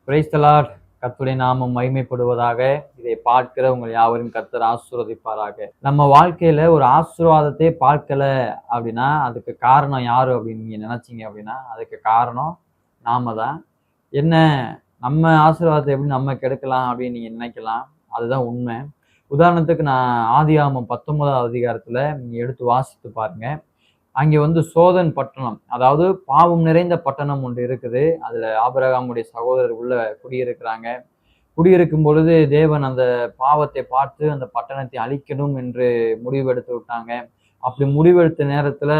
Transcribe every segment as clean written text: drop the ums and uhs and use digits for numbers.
Praise the Lord. கர்த்தருடைய நாமம் மகிமைப்படுவதாக. இதை பார்க்கிற உங்கள் யாவரும் கர்த்தர் ஆசீர்வதிப்பாராக. நம்ம வாழ்க்கையில ஒரு ஆசீர்வாதத்தை பார்க்கல அப்படின்னா அதுக்கு காரணம் யாரு அப்படின்னு நீங்க நினைச்சீங்க அப்படின்னா அதுக்கு காரணம் நாம தான். என்ன, நம்ம ஆசீர்வாதத்தை எப்படி நம்ம கெடுக்கலாம் அப்படின்னு நீங்க நினைக்கலாம். அதுதான் உண்மை. உதாரணத்துக்கு நான் ஆதியாகமம் 19வது அதிகாரத்துல நீங்க எடுத்து வாசித்து பாருங்க. அங்கே சோதன் பட்டணம், அதாவது பாவம் நிறைந்த பட்டணம் ஒன்று இருக்குது. அதுல ஆபிரகாமுடைய சகோதரர் உள்ள குடியிருக்கிறாங்க. குடியிருக்கும் பொழுது தேவன் அந்த பாவத்தை பார்த்து அந்த பட்டணத்தை அழிக்கணும் என்று முடிவெடுத்து விட்டாங்க. அப்படி முடிவெடுத்த நேரத்துல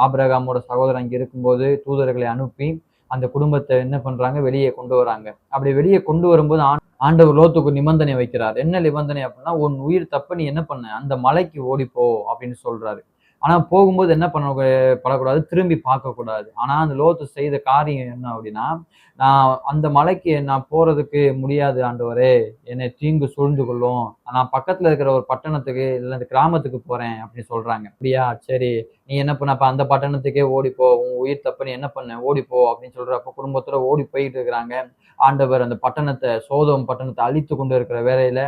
ஆபிரகாமோட சகோதரர் அங்க இருக்கும்போது தூதர்களை அனுப்பி அந்த குடும்பத்தை என்ன பண்றாங்க, வெளியே கொண்டு வராங்க. அப்படி வெளியே கொண்டு வரும்போது ஆண்டவர் லோத்துக்கு நிபந்தனை வைக்கிறார். என்ன நிபந்தனை அப்படின்னா, உன் உயிர் தப்ப நீ என்ன பண்ண, அந்த மலைக்கு ஓடிப்போ அப்படின்னு சொல்றாரு. ஆனா போகும்போது என்ன படக்கூடாது, திரும்பி பார்க்கக்கூடாது. ஆனா அந்த லோத்து செய்த காரியம் என்ன அப்படின்னா, நான் அந்த மலைக்கு நான் போறதுக்கு முடியாது ஆண்டவரே, என்னை தீங்கு சூழ்ந்து கொள்ளும், நான் பக்கத்துல இருக்கிற ஒரு பட்டணத்துக்கு இல்ல இந்த கிராமத்துக்கு போறேன் அப்படின்னு சொல்றாங்க. அப்படியா, சரி, நீ என்ன பண்ண, அப்ப அந்த பட்டணத்துக்கே ஓடிப்போ, உன் உயிர் தப்பு, நீ என்ன பண்ண, ஓடிப்போ அப்படின்னு சொல்றப்ப குடும்பத்தோட ஓடி போயிட்டு இருக்கிறாங்க. ஆண்டவர் அந்த பட்டணத்தை, சோதோம் பட்டணத்தை அழித்து கொண்டு இருக்கிற வேளையில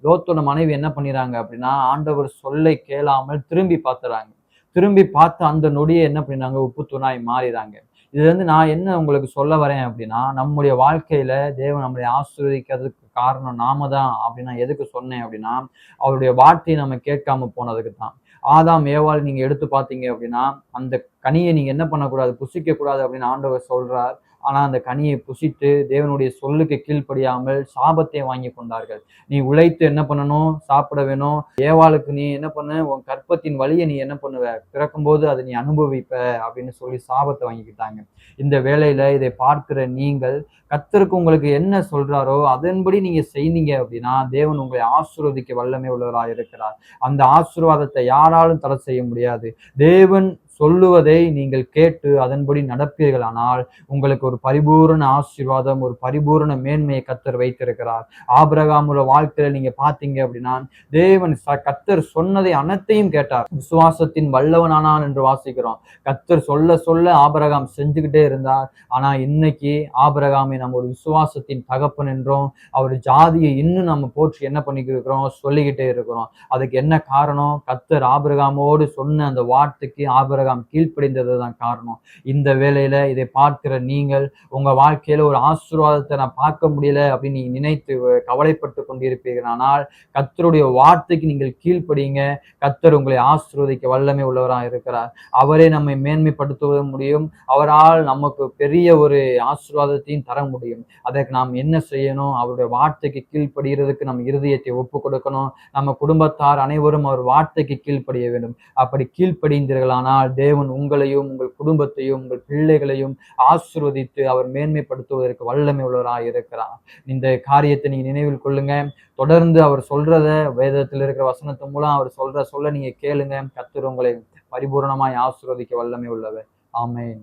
லோத்தோட மனைவி என்ன பண்ணிடுறாங்க அப்படின்னா, ஆண்டவர் சொல்லை கேளாமல் திரும்பி பார்த்துறாங்க. திரும்பி பார்த்து அந்த நொடியை என்ன பண்ணிடுறாங்க, உப்பு தூணாய் மாறிறாங்க. இதுல இருந்து நான் என்ன உங்களுக்கு சொல்ல வரேன் அப்படின்னா, நம்முடைய வாழ்க்கையில தேவன் நம்மளை ஆசீர்வதிக்கிறதுக்கு காரணம் நாம தான் அப்படின்னு நான் எதுக்கு சொன்னேன் அப்படின்னா, அவருடைய வார்த்தையை நம்ம கேட்காம போனதுக்கு தான். ஆதாம் ஏவாள் நீங்க எடுத்து பார்த்தீங்க அப்படின்னா, அந்த கனியை நீங்க என்ன பண்ணக்கூடாது, புசிக்க கூடாது அப்படின்னு ஆண்டவர் சொல்றார். ஆனா அந்த கனியை புசித்து தேவனுடைய சொல்லுக்கு கீழ்ப்படியாமல் சாபத்தை வாங்கி கொண்டார்கள். நீ உழைத்து என்ன பண்ணணும், சாப்பிட வேணும். ஏவாளுக்கு நீ என்ன பண்ண, உன் கற்பத்தின் வழியை நீ என்ன பண்ணுவ, பிறக்கும்போது அதை நீ அனுபவிப்ப அப்படின்னு சொல்லி சாபத்தை வாங்கிக்கிட்டாங்க. இந்த வேளையில இதை பார்க்கிற நீங்கள் கர்த்தருக்கு உங்களுக்கு என்ன சொல்றாரோ அதன்படி நீங்க செய்தீங்க அப்படின்னா தேவன் உங்களை ஆசீர்வதிக்க வல்லமை உள்ளவராக இருக்கிறார். அந்த ஆசீர்வாதத்தை யாராலும் தடை செய்ய முடியாது. தேவன் சொல்லுவதை நீங்கள் கேட்டு அதன்படி நடப்பீர்களானால் உங்களுக்கு ஒரு பரிபூரண ஆசீர்வாதம், ஒரு பரிபூரண மேன்மையை கர்த்தர் வைத்திருக்கிறார். ஆபிரகாமோட வாழ்க்கையில நீங்க பாத்தீங்க அப்படின்னா தேவன் கர்த்தர் சொன்னதை அனைத்தையும் கேட்டார். விசுவாசத்தின் வல்லவனானான் என்று வாசிக்கிறோம். கர்த்தர் சொல்ல சொல்ல ஆபிரகாம் செஞ்சுக்கிட்டே இருந்தார். ஆனா இன்னைக்கு ஆபிரகாமை நம்ம ஒரு விசுவாசத்தின் தகப்பன் என்றும் அவர் ஜாதியை இன்னும் நம்ம போற்றி என்ன பண்ணிக்கிட்டு இருக்கிறோம், சொல்லிக்கிட்டே இருக்கிறோம். அதுக்கு என்ன காரணம், கர்த்தர் ஆபிரகாமோடு சொன்ன அந்த வார்த்தைக்கு ஆபிரகாம் கீழ்ப்படிந்ததுதான் காரணம். இந்த வேளையில இதை பார்க்கிற நீங்கள் உங்க வாழ்க்கையில ஒரு ஆசீர்வாதத்தை நான் பார்க்க முடியல அப்படின்னு நீங்க நினைத்து கவலைப்பட்டு கொண்டிருப்பீர்கள். ஆனால் கர்த்தருடைய வார்த்தைக்கு நீங்கள் கீழ்ப்படிங்க. கர்த்தர் உங்களை ஆசீர்வதிக்க வல்லமை உள்ளவராக இருக்கிறார். அவரே நம்மை மேன்மைப்படுத்த முடியும். அவரால் நமக்கு பெரிய ஒரு ஆசீர்வாதத்தையும் தர முடியும். அதற்கு நாம் என்ன செய்யணும், அவருடைய வார்த்தைக்கு கீழ்ப்படுகிறதுக்கு நம்ம இருதயத்தை ஒப்பு கொடுக்கணும். நம்ம குடும்பத்தார் அனைவரும் அவர் வார்த்தைக்கு கீழ்ப்படிய வேண்டும். அப்படி கீழ்ப்படிந்தீர்களானால் தேவன் உங்களையும் உங்கள் குடும்பத்தையும் உங்கள் பிள்ளைகளையும் ஆசீர்வதித்து அவர் மேன்மைப்படுத்துவதற்கு வல்லமை உள்ளவராக இருக்கிறார். இந்த காரியத்தை நீங்க நினைவில் கொள்ளுங்க. தொடர்ந்து அவர் சொல்றத, வேதத்தில் இருக்கிற வசனத்தின் மூலம் அவர் சொல்ல நீங்க கேளுங்க. கர்த்தர் உங்களை பரிபூரணமாய் ஆசீர்வதிக்க வல்லமை உள்ளவர். ஆமென்.